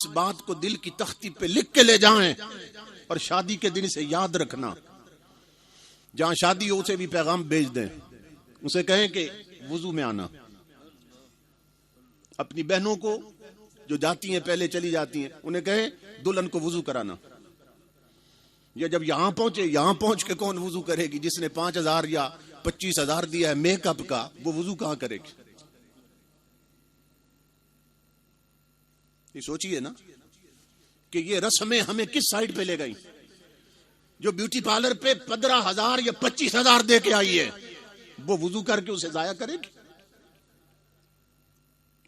اس بات کو دل کی تختی پہ لکھ کے لے جائیں اور شادی کے دن سے یاد رکھنا. جہاں شادی ہو اسے بھی پیغام بھیج دیں, اسے کہیں کہ وضو میں آنا. اپنی بہنوں کو جو جاتی ہیں پہلے چلی جاتی ہیں انہیں کہیں دلہن کو وضو کرانا. یا جب یہاں پہنچے, یہاں پہنچ کے کون وضو کرے گی؟ جس نے 5,000 یا 25,000 دیا ہے میک اپ کا, وہ وضو کہاں کرے گی؟ یہ سوچئے نا کہ یہ رسمیں ہمیں کس سائڈ پہ لے گئی. جو بیوٹی پارلر پہ 15,000 یا 25,000 دے کے آئی ہے, وہ وضو کر کے اسے ضائع کرے گی؟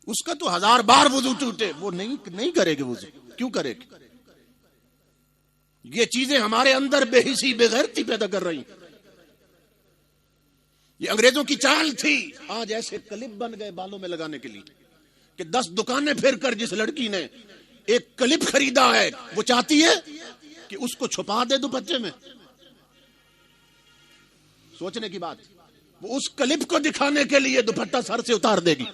اس کا تو 1000 بار وضو ٹوٹے, وہ نہیں کرے گی وضو. کیوں کرے گی؟ یہ چیزیں ہمارے اندر بے حسی بے غیرتی پیدا کر رہی. یہ انگریزوں کی چال تھی. آج ایسے کلپ بن گئے بالوں میں لگانے کے لیے کہ 10 دکانیں پھر کر جس لڑکی نے ایک کلپ خریدا ہے وہ چاہتی ہے کہ اس کو چھپا دے دوپٹے میں. سوچنے کی بات, وہ اس کلپ کو دکھانے کے لیے دوپٹہ سر سے اتار دے گی.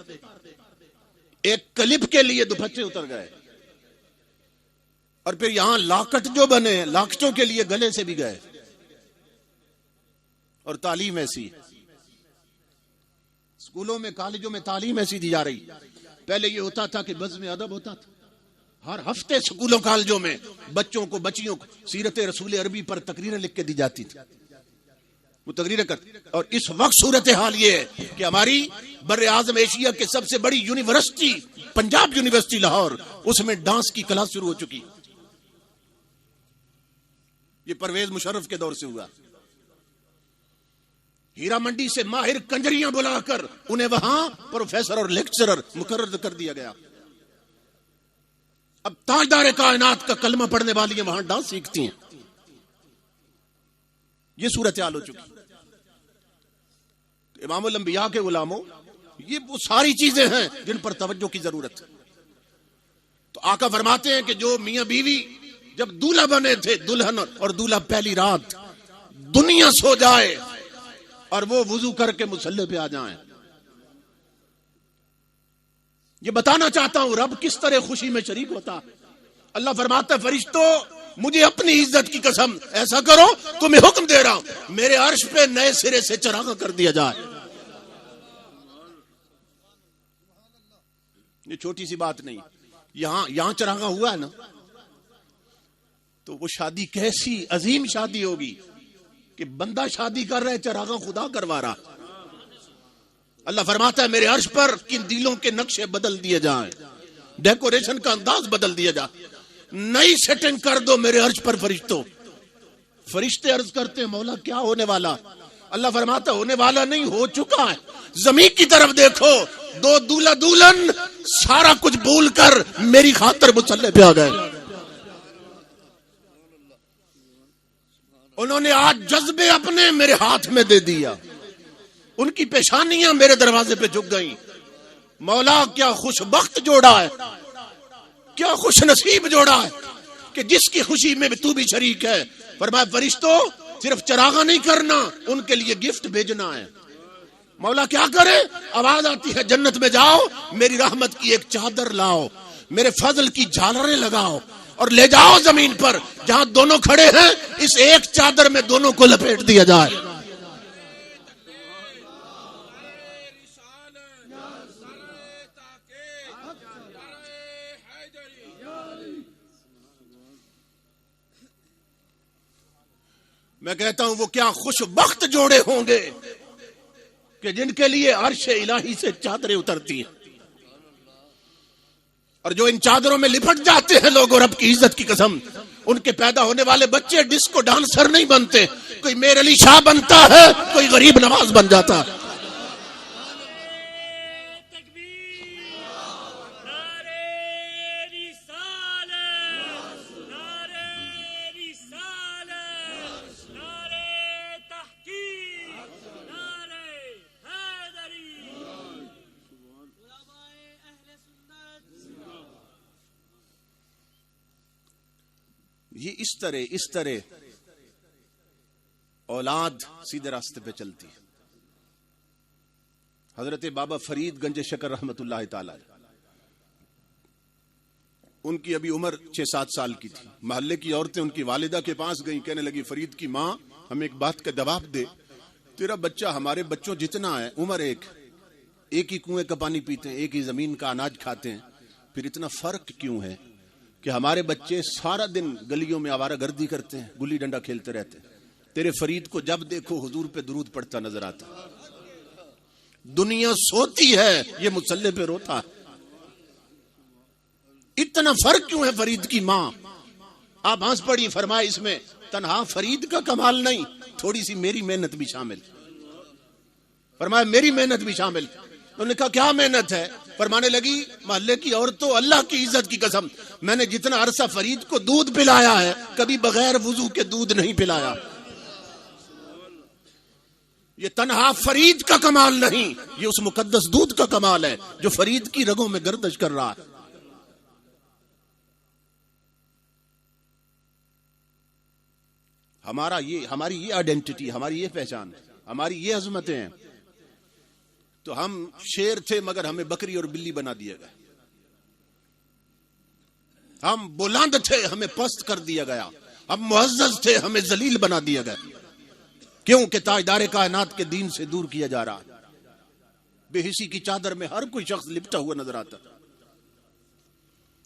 ایک کلپ کے لیے دوپٹے اتر گئے. اور پھر یہاں لاکٹ جو بنے, لاکٹوں کے لیے گلے سے بھی گئے. اور تعلیم ایسی, اسکولوں میں کالجوں میں تعلیم ایسی دی جا رہی. پہلے یہ ہوتا تھا کہ بزم ادب ہوتا تھا. ہر ہفتے اسکولوں کالجوں میں بچوں کو بچیوں کو سیرت رسول عربی پر تقریریں لکھ کے دی جاتی تھی. وہ تقریریں کرتے. اور اس وقت صورتحال یہ ہے کہ ہماری بر اعظم ایشیا کے سب سے بڑی یونیورسٹی پنجاب یونیورسٹی لاہور, اس میں ڈانس کی کلاس شروع ہو چکی. یہ پرویز مشرف کے دور سے ہوا. ہیرا منڈی سے ماہر کنجریاں بلا کر انہیں وہاں پروفیسر اور لیکچرر مقرر کر دیا گیا. اب تاجدار کائنات کا کلمہ پڑھنے والی وہاں ڈانس سیکھتی ہیں. یہ صورتحال ہو چکی. امام الانبیاء کے غلاموں, یہ وہ ساری چیزیں ہیں جن پر توجہ کی ضرورت ہے. تو آقا فرماتے ہیں کہ جو میاں بیوی جب دولہا بنے تھے, دلہن اور دولہا پہلی رات دنیا سو جائے اور وہ وضو کر کے مصلی پہ آ جائیں. یہ بتانا چاہتا ہوں رب کس طرح خوشی میں شریک ہوتا. اللہ فرماتا ہے فرشتوں مجھے اپنی عزت کی قسم ایسا کرو تو میں حکم دے رہا ہوں میرے عرش پہ نئے سرے سے چراغاں کر دیا جائے. یہ چھوٹی سی بات نہیں. یہاں چراغاں ہوا ہے نا, تو وہ شادی کیسی عظیم شادی ہوگی کہ بندہ شادی کر رہے چراغاں خدا کروا رہا. اللہ فرماتا ہے میرے عرش پر کن دلوں کے نقشے بدل دیے جائیں, ڈیکوریشن کا انداز بدل دیا جائے, نئی سیٹنگ کر دو میرے عرش پر فرشتوں. فرشتے عرض کرتے ہیں مولا کیا ہونے والا؟ اللہ فرماتا ہونے والا نہیں, ہو چکا ہے. زمین کی طرف دیکھو, 2 دولہا دلہن سارا کچھ بھول کر میری خاطر مصلی پہ آ گئے. انہوں نے آج جذبے اپنے میرے ہاتھ میں دے دیا, ان کی پیشانیاں میرے دروازے پہ جھک گئیں. مولا کیا خوش بخت جوڑا ہے, کیا خوش نصیب جوڑا ہے کہ جس کی خوشی میں تو بھی شریک ہے. فرمایا فرشتوں صرف چراغاں نہیں کرنا, ان کے لیے گفٹ بھیجنا ہے. مولا کیا کرے؟ آواز آتی ہے جنت میں جاؤ, میری رحمت کی ایک چادر لاؤ, میرے فضل کی جھالریں لگاؤ اور لے جاؤ زمین پر جہاں دونوں کھڑے ہیں, اس ایک چادر میں دونوں کو لپیٹ دیا جائے. میں کہتا ہوں وہ کیا خوش بخت جوڑے ہوں گے کہ جن کے لیے عرش الہی سے چادریں اترتی ہیں, اور جو ان چادروں میں لپٹ جاتے ہیں لوگ, اور رب کی عزت کی قسم ان کے پیدا ہونے والے بچے ڈسکو ڈانسر نہیں بنتے. کوئی میر علی شاہ بنتا ہے, کوئی غریب نواز بن جاتا ہے. یہ اس طرح اولاد سیدھے راستے پہ چلتی ہے. حضرت بابا فرید گنج شکر رحمت اللہ تعالی ان کی ابھی عمر 6-7 سال کی تھی. محلے کی عورتیں ان کی والدہ کے پاس گئیں, کہنے لگی فرید کی ماں ہمیں ایک بات کا جواب دے, تیرا بچہ ہمارے بچوں جتنا ہے, عمر ایک ہی کنویں کا پانی پیتے ہیں, ایک ہی زمین کا اناج کھاتے ہیں, پھر اتنا فرق کیوں ہے کہ ہمارے بچے سارا دن گلیوں میں آوارہ گردی کرتے ہیں, گلی ڈنڈا کھیلتے رہتے ہیں, تیرے فرید کو جب دیکھو حضور پہ درود پڑھتا نظر آتا, دنیا سوتی ہے یہ مصلی پہ روتا ہے, اتنا فرق کیوں ہے فرید کی ماں؟ آپ ہنس پڑی, فرمائے اس میں تنہا فرید کا کمال نہیں, تھوڑی سی میری محنت بھی شامل. فرمایا میری محنت بھی شامل. انہوں نے کہا کیا محنت ہے؟ فرمانے لگی محلے کی عورتوں اللہ کی عزت کی قسم, میں نے جتنا عرصہ فرید کو دودھ پلایا ہے کبھی بغیر وضو کے دودھ نہیں پلایا. یہ تنہا فرید کا کمال نہیں, یہ اس مقدس دودھ کا کمال ہے جو فرید کی رگوں میں گردش کر رہا ہے. ہماری یہ آئیڈینٹی, ہماری یہ پہچان, ہماری یہ عظمتیں ہیں. تو ہم شیر تھے مگر ہمیں بکری اور بلی بنا دیا گیا. ہم بلند تھے ہمیں پست کر دیا گیا. ہم معزز تھے ہمیں ذلیل بنا دیا گیا. کیوں کہ تاجدار کائنات کے دین سے دور کیا جا رہا. بے حسی کی چادر میں ہر کوئی شخص لپٹا ہوا نظر آتا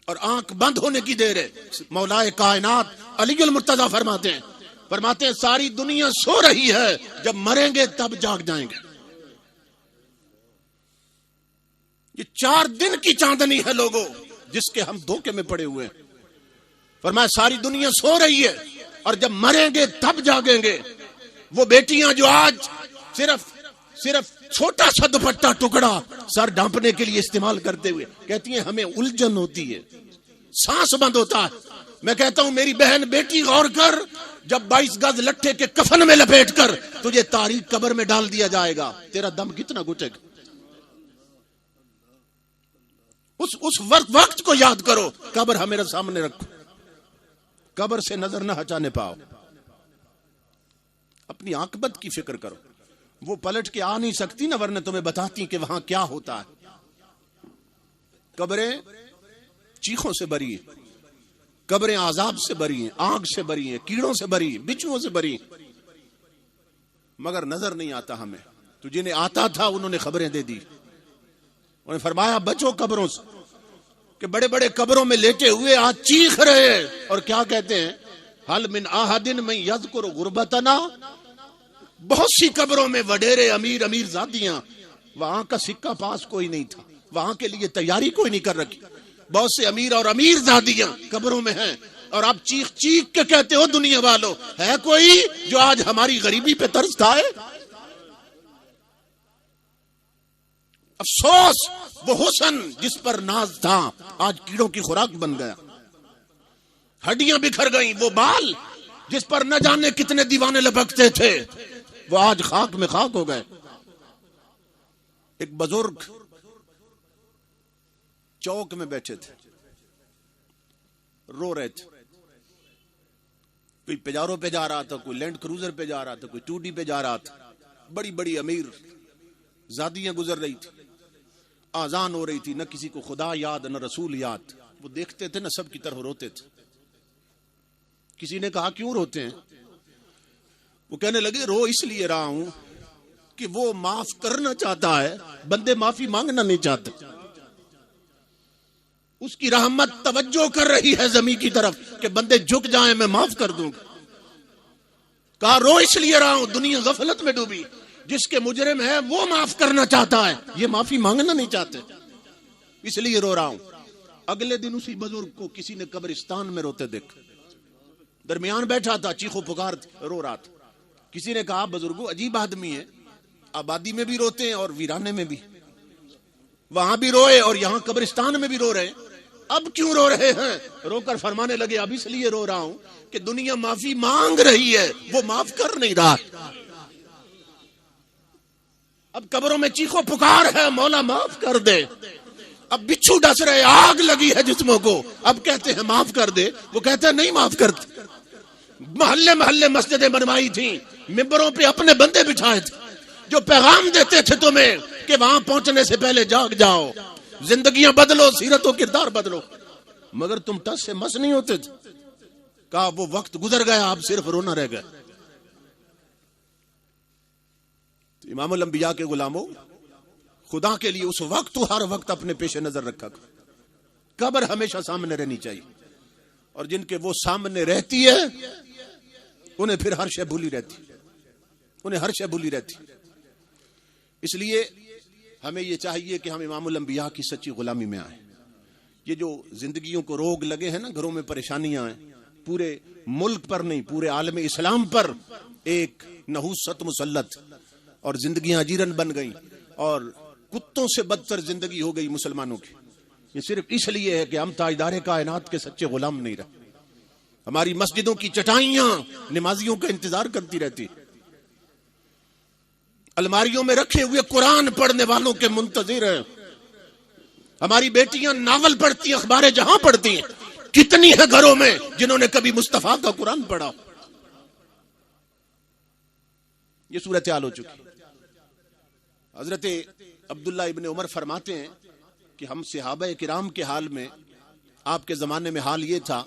اور آنکھ بند ہونے کی دیر ہے. مولا کائنات علی المرتضی فرماتے ہیں ساری دنیا سو رہی ہے, جب مریں گے تب جاگ جائیں گے. یہ 4 دن کی چاندنی ہے لوگوں جس کے ہم دھوکے میں پڑے ہوئے ہیں. فرمایا ساری دنیا سو رہی ہے اور جب مریں گے تب جاگیں گے. وہ بیٹیاں جو آج صرف چھوٹا سا دوپٹہ ٹکڑا سر ڈھانپنے کے لیے استعمال کرتے ہوئے کہتی ہیں ہمیں الجھن ہوتی ہے, سانس بند ہوتا ہے. میں کہتا ہوں میری بہن بیٹی غور کر, جب 22 گز لٹھے کے کفن میں لپیٹ کر تجھے تاریک قبر میں ڈال دیا جائے گا, تیرا دم کتنا گھٹے گا. اس وقت کو یاد کرو, قبر ہمارے سامنے رکھو, قبر سے نظر نہ ہٹانے پاؤ. اپنی عاقبت کی فکر کرو. وہ پلٹ کے آ نہیں سکتی نا, ورنہ تمہیں بتاتی کہ وہاں کیا ہوتا ہے. قبریں چیخوں سے بری ہیں, قبریں عذاب سے بری ہیں, آگ سے بری ہیں, کیڑوں سے بری ہیں, بچھوؤں سے بری ہیں, مگر نظر نہیں آتا ہمیں. تو جنہیں آتا تھا انہوں نے خبریں دے دی. انہوں نے فرمایا بچو قبروں سے, کہ بڑے بڑے قبروں میں لیٹے ہوئے آج چیخ رہے ہیں اور کیا کہتے ہیں, حل من احد من یذکر غربتنا. بہت سی قبروں میں وڈیرے امیر زادیاں, وہاں کا سکہ پاس کوئی نہیں تھا, وہاں کے لیے تیاری کوئی نہیں کر رکھی. بہت سے امیر زادیاں قبروں میں ہیں اور آپ چیخ کے کہتے ہو دنیا والوں, ہے کوئی جو آج ہماری غریبی پہ ترس کھائے؟ افسوس وہ حسن جس پر ناز تھا آج کیڑوں کی خوراک بن گیا. ہڈیاں بکھر گئیں. وہ بال جس پر نہ جانے کتنے دیوانے لپکتے تھے وہ آج خاک میں خاک ہو گئے. ایک بزرگ چوک میں بیٹھے تھے, رو رہے تھے. کوئی پیجارو پہ جا رہا تھا, کوئی لینڈ کروزر پہ جا رہا تھا, کوئی 2D پہ جا رہا تھا. بڑی بڑی امیر زادیاں گزر رہی تھی, آذان ہو رہی تھی, نہ کسی کو خدا یاد نہ رسول یاد. وہ دیکھتے تھے نہ سب کی طرف روتے تھے. کسی نے کہا کیوں روتے ہیں؟ وہ کہنے لگے رو اس لیے رہا ہوں کہ وہ معاف کرنا چاہتا ہے, بندے معافی مانگنا نہیں چاہتے. اس کی رحمت توجہ کر رہی ہے زمین کی طرف کہ بندے جھک جائیں میں معاف کر دوں گا. کہا رو اس لیے رہا ہوں, دنیا غفلت میں ڈوبی, جس کے مجرم ہے وہ معاف کرنا چاہتا ہے, یہ معافی مانگنا نہیں چاہتے, اس لیے رو رہا ہوں. اگلے دن اسی بزرگ کو کسی نے قبرستان میں روتے دیکھا. درمیان بیٹھا تھا, چیخو پکار رو رہا تھا. کسی نے کہا بزرگو عجیب آدمی ہے, آبادی میں بھی روتے ہیں اور ویرانے میں بھی, وہاں بھی روئے اور یہاں قبرستان میں بھی رو رہے ہیں, اب کیوں رو رہے ہیں؟ رو کر فرمانے لگے اب اس لیے رو رہا ہوں کہ دنیا معافی مانگ رہی ہے, وہ معاف کر نہیں رہا. اب قبروں میں چیخو پکار ہے مولا معاف کر دے. اب بچھو ڈس رہے, آگ لگی ہے جسموں کو, اب کہتے ہیں معاف کر دے, وہ کہتے ہیں نہیں معاف کرتے. محلے مسجدیں بنوائی تھیں, ممبروں پہ اپنے بندے بٹھائے تھے جو پیغام دیتے تھے تمہیں کہ وہاں پہنچنے سے پہلے جاگ جاؤ, زندگیاں بدلو, سیرت و کردار بدلو. مگر تم ٹس سے مس نہیں ہوتے تھے. کہا وہ وقت گزر گیا، اب صرف رونا رہ گیا. تو امام الانبیاء کے غلاموں، خدا کے لیے اس وقت تو ہر وقت اپنے پیش نظر رکھا کر. قبر ہمیشہ سامنے رہنی چاہیے، اور جن کے وہ سامنے رہتی ہے انہیں پھر ہر شے بھولی رہتی، انہیں ہر شے بھولی رہتی. اس لیے ہمیں یہ چاہیے کہ ہم امام الانبیاء کی سچی غلامی میں آئیں. یہ جو زندگیوں کو روگ لگے ہیں نا، گھروں میں پریشانیاں ہیں، پورے ملک پر نہیں پورے عالم اسلام پر ایک نحوست مسلط، اور زندگیاں اجیرن بن گئیں، اور کتوں سے بدتر زندگی ہو گئی مسلمانوں کی. یہ صرف اس لیے ہے کہ ہم تاجدار کائنات کے سچے غلام نہیں رہے. ہماری مسجدوں کی چٹائیاں نمازیوں کا انتظار کرتی رہتی، الماریوں میں رکھے ہوئے قرآن پڑھنے والوں کے منتظر ہیں. ہماری بیٹیاں ناول پڑھتی ہیں، اخبار جہاں پڑھتی ہیں. کتنی ہے گھروں میں جنہوں نے کبھی مصطفیٰ کا قرآن پڑھا؟ یہ صورتحال ہو چکی. حضرت عبداللہ ابن عمر فرماتے ہیں کہ ہم صحابہ کرام کے حال میں، آپ کے زمانے میں حال یہ تھا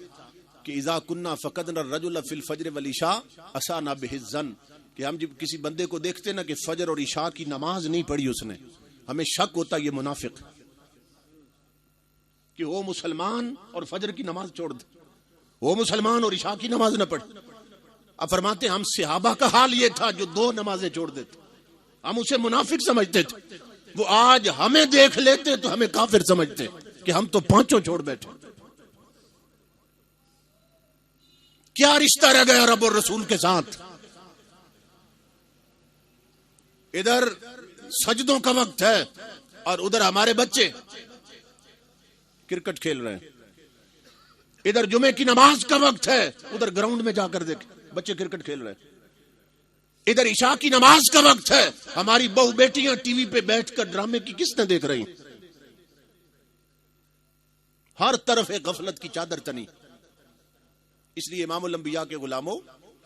کہ اذا کننا فقدنا الرجل فی الفجر والعشاء اسانا به الظن، کہ ہم جب کسی بندے کو دیکھتے نا کہ فجر اور عشاء کی نماز نہیں پڑھی اس نے، ہمیں شک ہوتا یہ منافق کہ وہ مسلمان اور فجر کی نماز چھوڑ دے، وہ مسلمان اور عشاء کی نماز نہ پڑھے. اب فرماتے ہم صحابہ کا حال یہ تھا جو 2 نمازیں چھوڑ دیتے، ہم اسے منافق سمجھتے تھے. وہ آج ہمیں دیکھ لیتے تو ہمیں کافر سمجھتے کہ ہم تو 5 چھوڑ بیٹھے. کیا رشتہ رہ گیا رب اور رسول کے ساتھ؟ ادھر سجدوں کا وقت ہے اور ادھر ہمارے بچے کرکٹ کھیل رہے ہیں. ادھر جمعے کی نماز کا وقت ہے، ادھر گراؤنڈ میں جا کر دیکھ بچے کرکٹ کھیل رہے ہیں. ادھر عشاء کی نماز کا وقت ہے، ہماری بہو بیٹیاں ٹی وی پہ بیٹھ کر ڈرامے کی قسطیں دیکھ رہی ہیں. ہر طرف ایک غفلت کی چادر تنی. اس لیے امام الانبیاء کے غلاموں،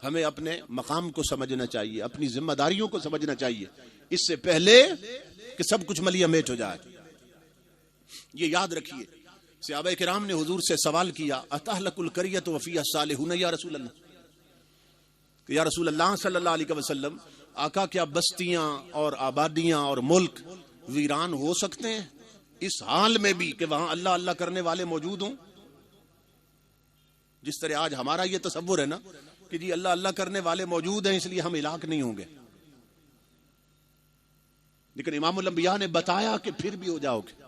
ہمیں اپنے مقام کو سمجھنا چاہیے، اپنی ذمہ داریوں کو سمجھنا چاہیے، اس سے پہلے کہ سب کچھ ملیا میٹ ہو جائے. یہ یاد رکھیے، صحابہ کرام نے حضور سے سوال کیا اتہلک القریۃ وفیہا الصالحون یا رسول اللہ، کہ یا رسول اللہ صلی اللہ علیہ وسلم، آقا کیا بستیاں اور آبادیاں اور ملک ویران ہو سکتے ہیں اس حال میں بھی کہ وہاں اللہ اللہ کرنے والے موجود ہوں؟ جس طرح آج ہمارا یہ تصور ہے نا کہ جی اللہ اللہ کرنے والے موجود ہیں اس لیے ہم ہلاک نہیں ہوں گے، لیکن امام الانبیاء نے بتایا کہ پھر بھی ہو جاؤ گے.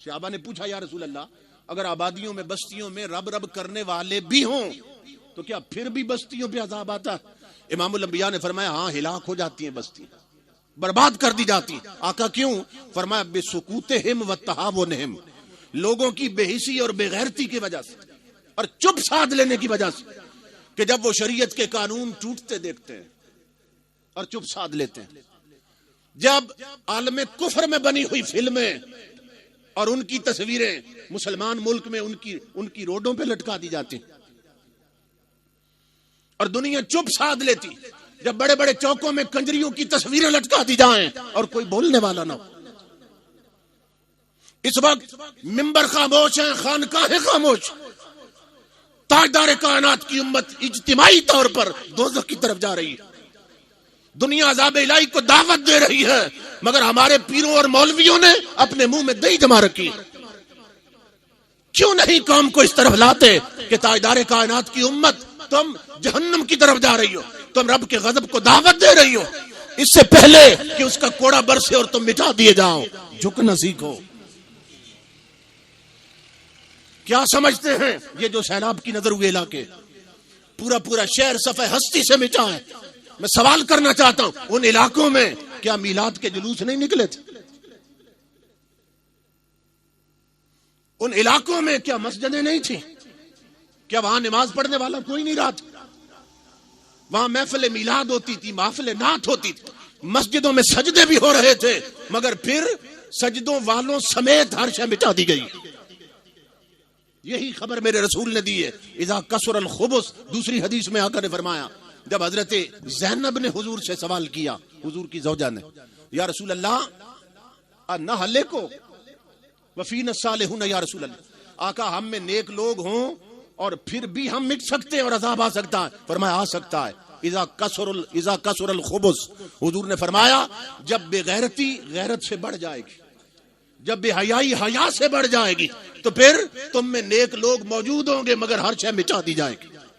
صحابہ نے پوچھا یا رسول اللہ، اگر آبادیوں میں بستیوں میں رب رب کرنے والے بھی ہوں تو کیا پھر بھی بستیوں پہ عذاب آتا؟ امام الانبیاء نے فرمایا ہاں، ہلاک ہو جاتی ہیں بستیاں، برباد کر دی جاتی ہیں. آقا کیوں؟ فرمایا بسکوتہم وتہاونہم، لوگوں کی بے حسی اور بے غیرتی کی وجہ سے اور چپ سادھ لینے کی وجہ سے، کہ جب وہ شریعت کے قانون ٹوٹتے دیکھتے ہیں اور چپ سادھ لیتے ہیں. جب عالم کفر میں بنی ہوئی فلمیں اور ان کی تصویریں مسلمان ملک میں ان کی روڈوں پہ لٹکا دی جاتی اور دنیا چپ سادھ لیتی، جب بڑے بڑے چوکوں میں کنجریوں کی تصویریں لٹکا دی جائیں اور کوئی بولنے والا نہ ہو. اس وقت منبر خاموش ہیں، خانقاہیں خاموش، تاجدار کائنات کی امت اجتماعی طور پر دوزخ کی طرف جا رہی ہے. دنیا عذاب الہی کو دعوت دے رہی ہے، مگر ہمارے پیروں اور مولویوں نے اپنے منہ میں دہی جما رکھی. کیوں نہیں قوم کو اس طرف لاتے کہ تاجدار کائنات کی امت تم جہنم کی طرف جا رہی ہو، تم رب کے غضب کو دعوت دے رہی ہو، اس سے پہلے کہ اس کا کوڑا برسے اور تم مٹا دیے جاؤ جھکنا سیکھو. کیا سمجھتے ہیں یہ جو سیلاب کی نظر ہوئے علاقے، پورا پورا شہر صفحہ ہستی سے مٹا ہے. میں سوال کرنا چاہتا ہوں ان علاقوں میں کیا میلاد کے جلوس نہیں نکلے تھے؟ ان علاقوں میں کیا مسجدیں نہیں تھیں؟ کیا وہاں نماز پڑھنے والا کوئی نہیں رہا تھا؟ وہاں محفل میلاد ہوتی تھی، محفل نعت ہوتی تھی، مسجدوں میں سجدے بھی ہو رہے تھے، مگر پھر سجدوں والوں سمیت ہر شے مٹا دی گئی. یہی خبر میرے رسول نے دی ہے. اذا کثر الخبث، دوسری حدیث میں آقا نے فرمایا، جب حضرت زینب نے حضور سے سوال کیا، حضور کی زوجہ نے، یا رسول اللہ نہلکو وفینا الصالحون، یا رسول اللہ آقا ہم میں نیک لوگ ہوں اور پھر بھی ہم مٹ سکتے ہیں اور عذاب آ سکتا ہے؟ فرمایا آ سکتا ہے. اذا کثر الخبث، حضور نے فرمایا جب بے غیرتی غیرت سے بڑھ جائے گی، جب بے حیائی حیا سے بڑھ جائے گی، تو پھر تم میں نیک لوگ موجود ہوں گے مگر ہر شے مٹا دی جائے گی.